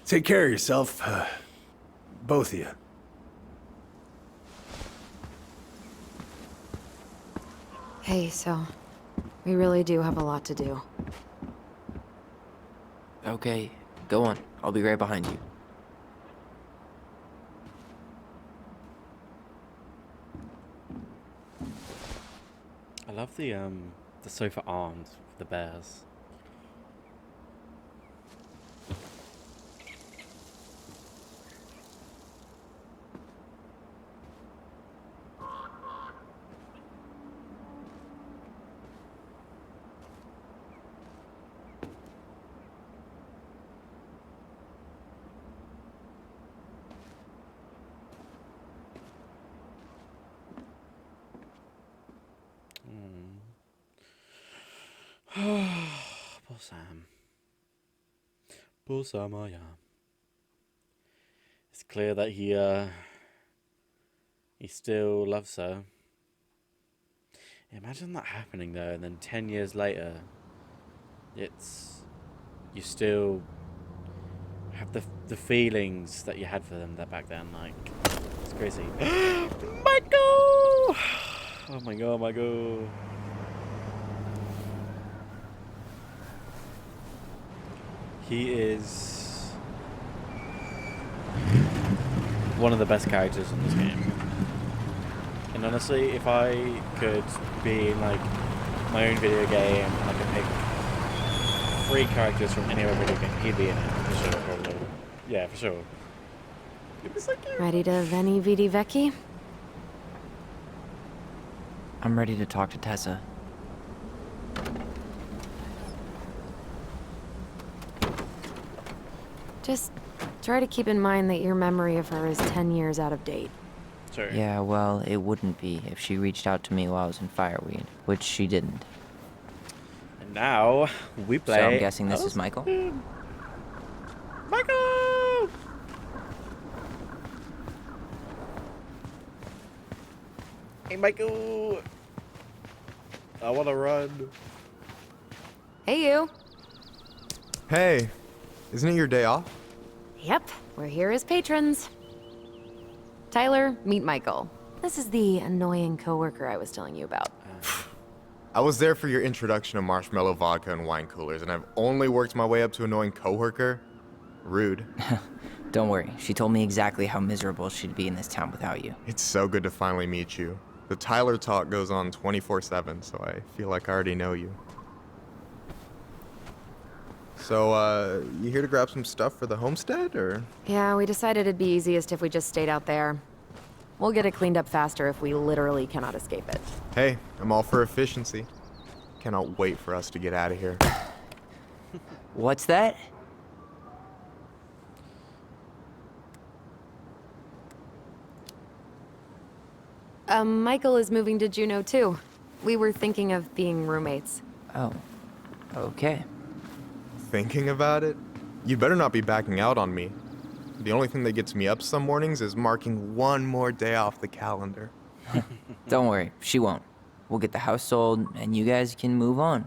take care of yourself, both of you. Hey, so we really do have a lot to do. Okay, go on. I'll be right behind you. I love the sofa arms for the bears. Poor Sam. Poor Sam, oh yeah. It's clear that he still loves her. Imagine that happening though, and then 10 years later, you still have the feelings that you had for them that back then. Like, it's crazy. Michael! Oh my god, Michael. He is one of the best characters in this game. And honestly, if I could be in like my own video game and I could pick 3 characters from any other video game, he'd be in it for sure, probably. Yeah, for sure. It was so cute. Ready to Veni Vidi Vici? I'm ready to talk to Tessa. Just try to keep in mind that your memory of her is 10 years out of date. Sorry. Yeah, well, it wouldn't be if she reached out to me while I was in Fireweed, which she didn't. And now we play. So I'm guessing this is Michael? Michael! Hey, Michael! I wanna run. Hey, you. Hey, isn't it your day off? Yep, we're here as patrons. Tyler, meet Michael. This is the annoying coworker I was telling you about. I was there for your introduction to marshmallow vodka and wine coolers, and I've only worked my way up to annoying coworker. Rude. Don't worry, she told me exactly how miserable she'd be in this town without you. It's so good to finally meet you. The Tyler talk goes on 24/7, so I feel like I already know you. So, you here to grab some stuff for the homestead, or? Yeah, we decided it'd be easiest if we just stayed out there. We'll get it cleaned up faster if we literally cannot escape it. Hey, I'm all for efficiency. Cannot wait for us to get out of here. What's that? Michael is moving to Juneau too. We were thinking of being roommates. Oh, okay. Thinking about it? You better not be backing out on me. The only thing that gets me up some mornings is marking one more day off the calendar. Don't worry, she won't. We'll get the house sold, and you guys can move on.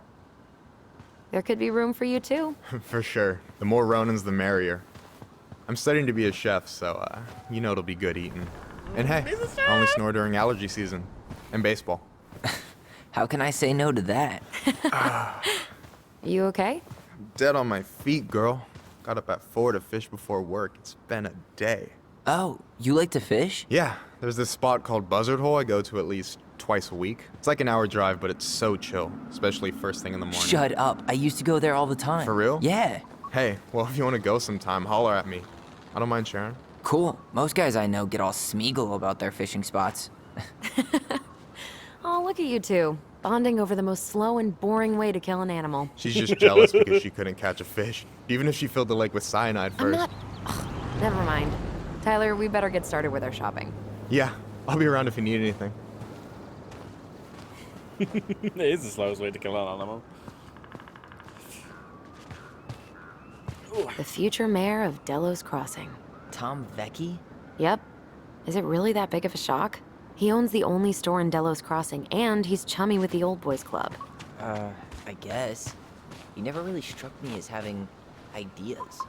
There could be room for you too. For sure. The more Ronans, the merrier. I'm studying to be a chef, so, you know it'll be good eating. And hey, I only snore during allergy season. And baseball. How can I say no to that? You okay? Dead on my feet, girl. Got up at 4 to fish before work. It's been a day. Oh, you like to fish? Yeah, there's this spot called Buzzard Hole I go to at least twice a week. It's like an hour drive, but it's so chill, especially first thing in the morning. Shut up. I used to go there all the time. For real? Yeah. Hey, well, if you want to go sometime, holler at me. I don't mind sharing. Cool. Most guys I know get all smeagol about their fishing spots. Oh, look at you two. Bonding over the most slow and boring way to kill an animal. She's just jealous because she couldn't catch a fish, even if she filled the lake with cyanide I'm first. not... Ugh, never mind. Tyler, we better get started with our shopping. Yeah, I'll be around if you need anything. It is the slowest way to kill an animal. The future mayor of Delos Crossing. Tom Vecchi? Yep. Is it really that big of a shock? He owns the only store in Delos Crossing, and he's chummy with the Old Boys Club. I guess. He never really struck me as having ideas.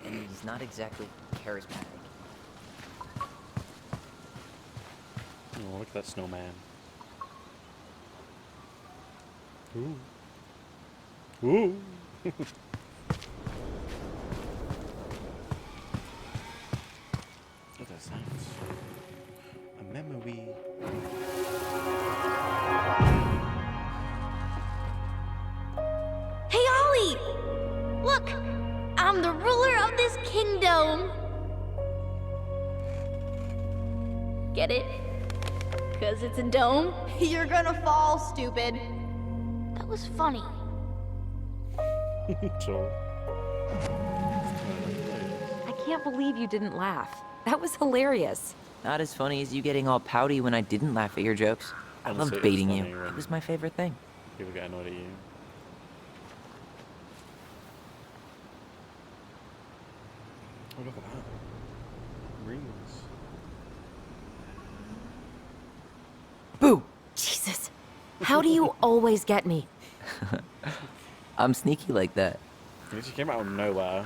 And he's not exactly charismatic. Oh, look at that snowman. Ooh. Ooh. Look at that sounds. A memory. Hey, Ollie! Look! I'm the ruler of this kingdom! Get it? 'Cause it's a dome? You're gonna fall, stupid. That was funny. Sure. I can't believe you didn't laugh. That was hilarious. Not as funny as you getting all pouty when I didn't laugh at your jokes. I Honestly, love it was baiting funny you. when- It was my favorite thing. People get annoyed at you. Oh, look at that. Rings. Boo! Jesus. How do you always get me? I'm sneaky like that. It just came out of nowhere.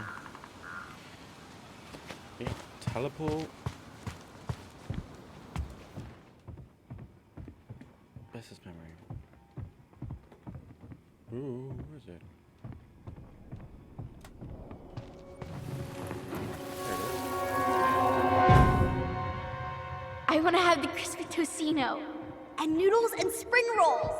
Okay, teleport. Where's his memory? Ooh, where is it? There it is. I want to have the crispy tocino. And noodles and spring rolls.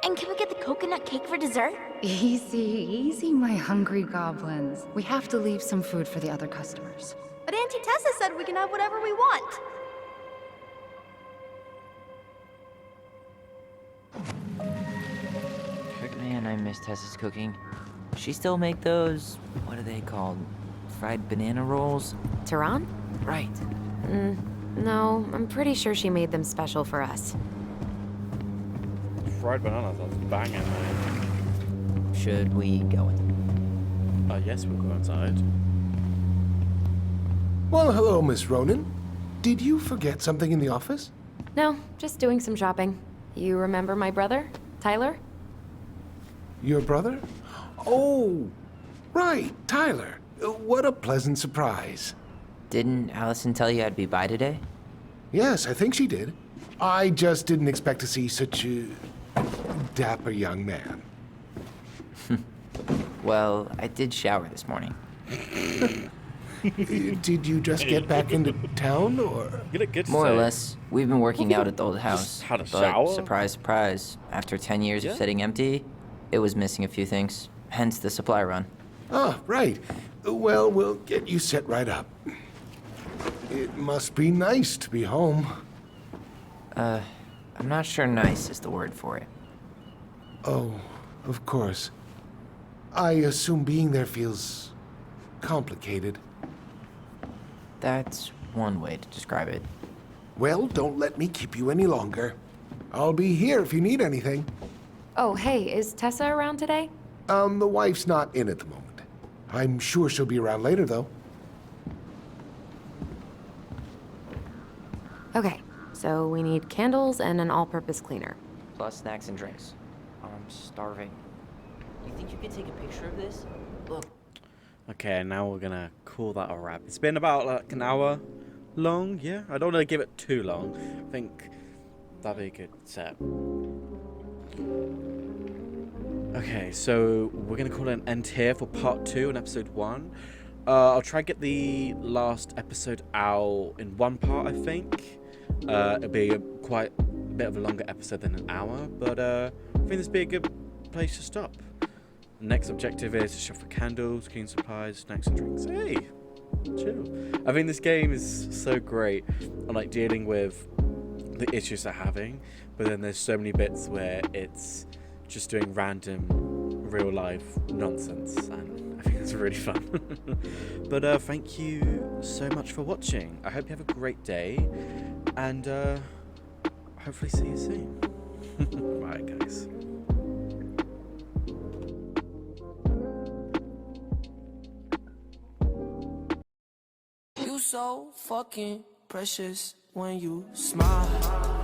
And can we get the coconut cake for dessert? Easy, easy, my hungry goblins. We have to leave some food for the other customers. But Auntie Tessa said we can have whatever we want. Man, I miss Tessa's cooking. She still make those, what are they called? Fried banana rolls? Tehran? Right. No, I'm pretty sure she made them special for us. Fried bananas, that's banging, man. Should we go in? Yes, we'll go inside. Well, hello, Miss Ronan. Did you forget something in the office? No, just doing some shopping. You remember my brother, Tyler? Your brother? Oh, right, Tyler. What a pleasant surprise. Didn't Allison tell you I'd be by today? Yes, I think she did. I just didn't expect to see such a dapper young man. Well, I did shower this morning. Did you just get back into town, or? You look good More or today. less. We've been working out at the old house. had a but shower? surprise, surprise. After 10 years Yeah. of sitting empty, it was missing a few things. Hence the supply run. Ah, right. Well, we'll get you set right up. It must be nice to be home. I'm not sure nice is the word for it. Oh, of course. I assume being there feels complicated. That's one way to describe it. Well, don't let me keep you any longer. I'll be here if you need anything. Oh, hey, is Tessa around today? The wife's not in at the moment. I'm sure she'll be around later, though. Okay, so we need candles and an all-purpose cleaner. Plus snacks and drinks. I'm starving. You think you could take a picture of this? Look. Okay, now we're gonna call that a wrap. It's been about like an hour long, yeah? I don't want to give it too long. I think that'd be a good set. Okay, so we're gonna call it an end here for part 2 and episode 1. I'll try and get the last episode out in one part, I think. It'll be quite a bit of a longer episode than an hour, but I think this would be a good place to stop. The next objective is to shop for candles, clean supplies, snacks and drinks. Hey, chill. I think this game is so great on like dealing with the issues they're having, but then there's so many bits where it's just doing random real life nonsense, and I think it's really fun. But thank you so much for watching. I hope you have a great day, and hopefully see you soon. Bye guys. You so fucking precious when you smile.